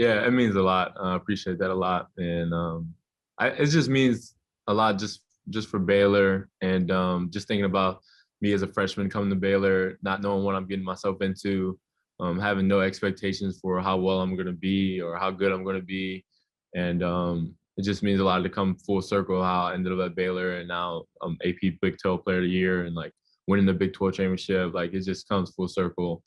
Yeah, it means a lot. I appreciate that a lot, and it just means a lot just for Baylor, and just thinking about me as a freshman coming to Baylor, not knowing what I'm getting myself into, having no expectations for how well I'm going to be or how good I'm going to be, and it just means a lot to come full circle how I ended up at Baylor, and now AP Big 12 Player of the Year, and like winning the Big 12 championship. Like it just comes full circle.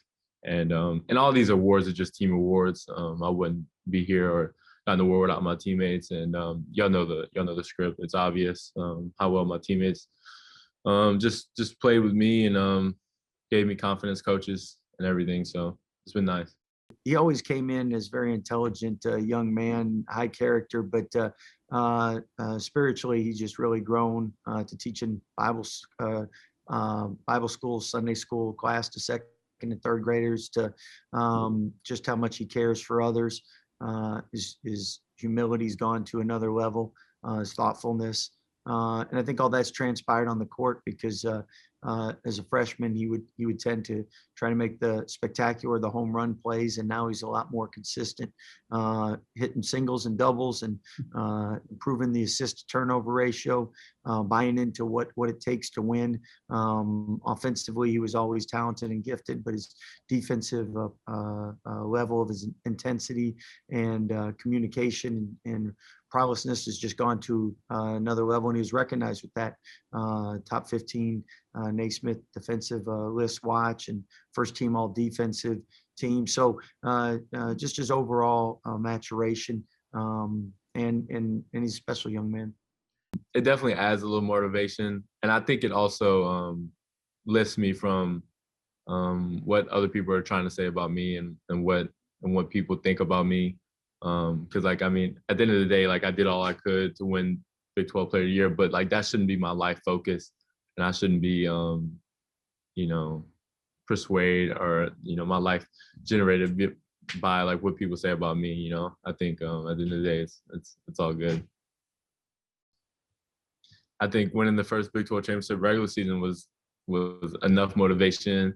And all these awards are just team awards. I wouldn't be here or gotten the award without my teammates. And y'all know the script. It's obvious how well my teammates just played with me and gave me confidence, coaches, and everything. So it's been nice. He always came in as very intelligent young man, high character, but spiritually he's just really grown to teaching Bible school, Sunday school class to second and third graders, to just how much he cares for others. His humility's gone to another level, his thoughtfulness. And I think all that's transpired on the court because as a freshman, he would tend to try to make the spectacular, the home run plays, and now he's a lot more consistent, hitting singles and doubles and improving the assist to turnover ratio, buying into what it takes to win. Offensively, he was always talented and gifted, but his defensive level of his intensity and communication and prowessness has just gone to another level, and he was recognized with that top 15 Naismith defensive list watch and first team all defensive team. So just his overall maturation, and he's a special young man. It definitely adds a little motivation, and I think it also lifts me from what other people are trying to say about me and what people think about me. Because like, I mean, at the end of the day, like I did all I could to win Big 12 Player of the Year, but like that shouldn't be my life focus, and I shouldn't be, persuade or my life generated by like what people say about me. I think at the end of the day, it's all good. I think winning the first Big 12 championship regular season was enough motivation.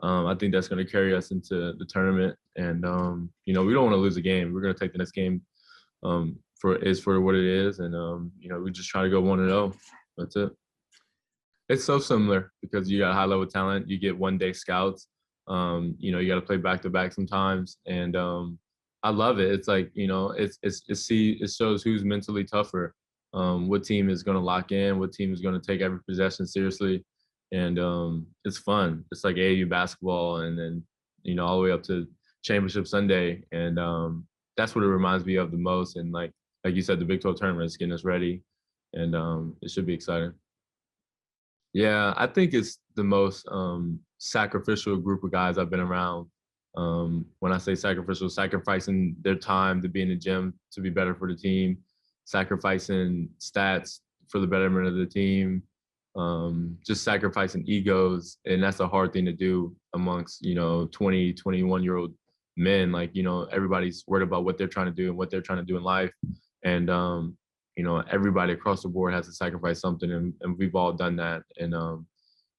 I think that's going to carry us into the tournament, and we don't want to lose a game. We're going to take the next game for what it is, and we just try to go 1-0. That's it. It's so similar because you got high level talent. You get 1-day scouts. You got to play back to back sometimes, and I love it. It's like it shows who's mentally tougher. What team is going to lock in? What team is going to take every possession seriously? And it's fun. It's like AAU basketball, and then all the way up to championship Sunday, and that's what it reminds me of the most. And like you said, the Big 12 tournament is getting us ready, and it should be exciting. Yeah, I think it's the most sacrificial group of guys I've been around. When I say sacrificial, sacrificing their time to be in the gym to be better for the team, sacrificing stats for the betterment of the team. Just sacrificing egos, and that's a hard thing to do amongst 20, 21-year-old men. Like everybody's worried about what they're trying to do and what they're trying to do in life, and everybody across the board has to sacrifice something, and we've all done that. And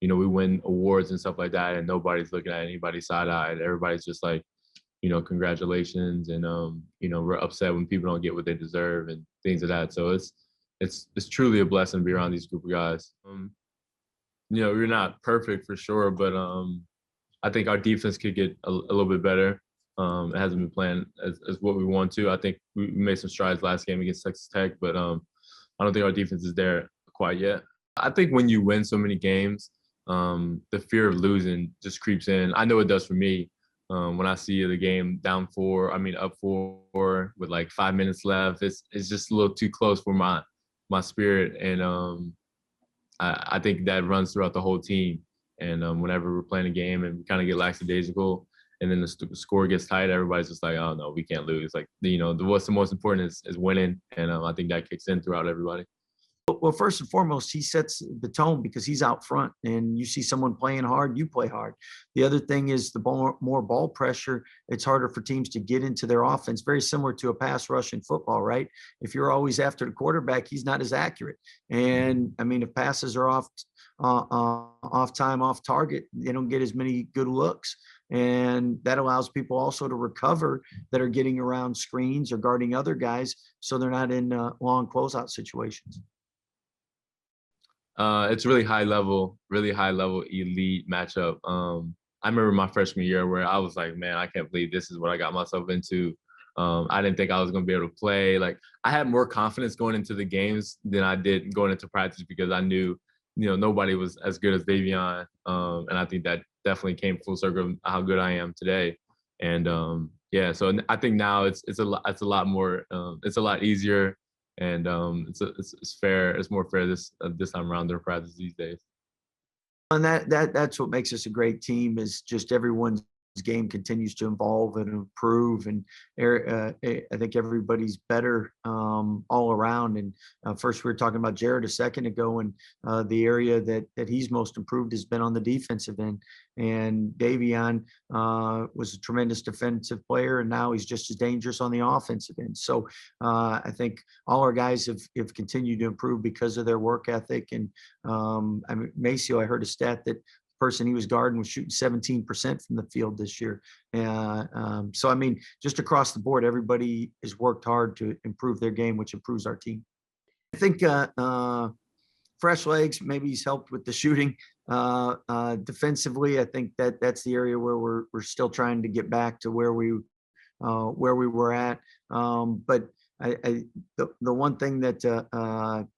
we win awards and stuff like that, and nobody's looking at anybody side-eyed. Everybody's just like, congratulations, and we're upset when people don't get what they deserve and things of that. So it's truly a blessing to be around these group of guys. We're not perfect for sure, but I think our defense could get a little bit better. It hasn't been playing as what we want to. I think we made some strides last game against Texas Tech, but I don't think our defense is there quite yet. I think when you win so many games, the fear of losing just creeps in. I know it does for me. When I see the game up 4 with like 5 minutes left, it's just a little too close for my spirit, and I think that runs throughout the whole team. And whenever we're playing a game and we kind of get lackadaisical, and then the score gets tight, everybody's just like, oh no, we can't lose. Like what's the most important is winning, and I think that kicks in throughout everybody. Well, first and foremost, he sets the tone because he's out front, and you see someone playing hard, you play hard. The other thing is the more ball pressure, it's harder for teams to get into their offense. Very similar to a pass rush in football, right? If you're always after the quarterback, he's not as accurate. And I mean, if passes are off time, off target, they don't get as many good looks. And that allows people also to recover that are getting around screens or guarding other guys, so they're not in long closeout situations. It's really high level elite matchup. I remember my freshman year where I was like, man, I can't believe this is what I got myself into. I didn't think I was going to be able to play. Like, I had more confidence going into the games than I did going into practice, because I knew, nobody was as good as Davion. And I think that definitely came full circle how good I am today. And yeah, so I think now it's a lot more, it's a lot easier. And it's fair. It's more fair this time around their practice these days. And that's what makes us a great team, is just everyone's game continues to evolve and improve. And I think everybody's better all around. And first, we were talking about Jared a second ago, and the area that he's most improved has been on the defensive end. And Davion was a tremendous defensive player, and now he's just as dangerous on the offensive end. So I think all our guys have continued to improve because of their work ethic. And I mean, Maceo, I heard a stat that person he was guarding was shooting 17% from the field this year. So, I mean, just across the board, everybody has worked hard to improve their game, which improves our team. I think fresh legs, maybe he's helped with the shooting. Defensively, I think that's the area where we're still trying to get back to where we were at. But the one thing that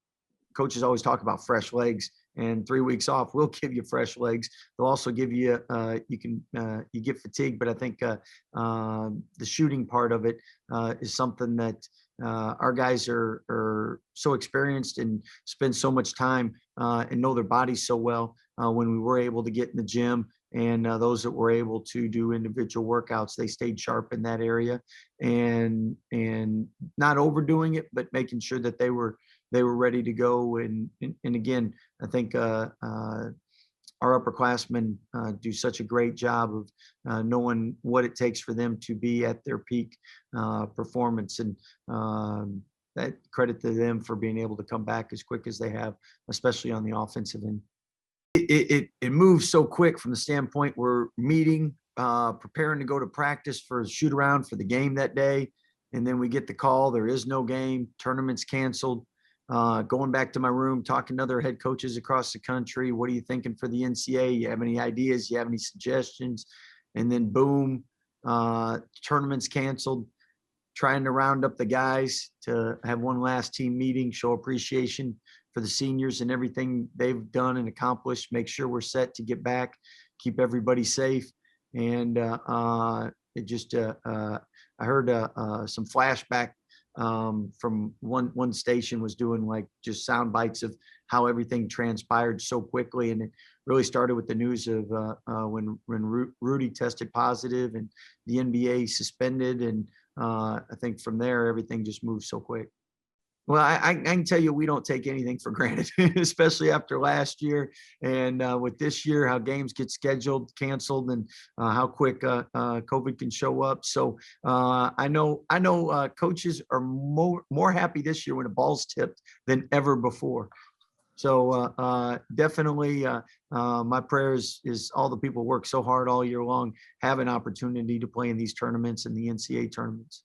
coaches always talk about, fresh legs, and 3 weeks off will give you fresh legs. They'll also give you, you get fatigue, but I think the shooting part of it is something that our guys are so experienced and spend so much time and know their bodies so well. When we were able to get in the gym, and those that were able to do individual workouts, they stayed sharp in that area, and not overdoing it, but making sure that they were ready to go. And again, I think our upperclassmen do such a great job of knowing what it takes for them to be at their peak performance. And that credit to them for being able to come back as quick as they have, especially on the offensive end. It moves so quick from the standpoint we're meeting, preparing to go to practice for a shoot around for the game that day. And then we get the call, there is no game, tournament's canceled. Going back to my room, talking to other head coaches across the country. What are you thinking for the NCAA? You have any ideas? You have any suggestions? And then boom, tournament's canceled. Trying to round up the guys to have one last team meeting, show appreciation for the seniors and everything they've done and accomplished. Make sure we're set to get back, keep everybody safe. And it just, I heard some flashback from one station was doing like just sound bites of how everything transpired so quickly. And it really started with the news of when Rudy tested positive and the NBA suspended. And I think from there, everything just moved so quick. Well, I can tell you, we don't take anything for granted, especially after last year. And with this year, how games get scheduled, canceled, and how quick COVID can show up. So I know coaches are more happy this year when the ball's tipped than ever before. So definitely my prayers is all the people work so hard all year long have an opportunity to play in these tournaments and the NCAA tournaments.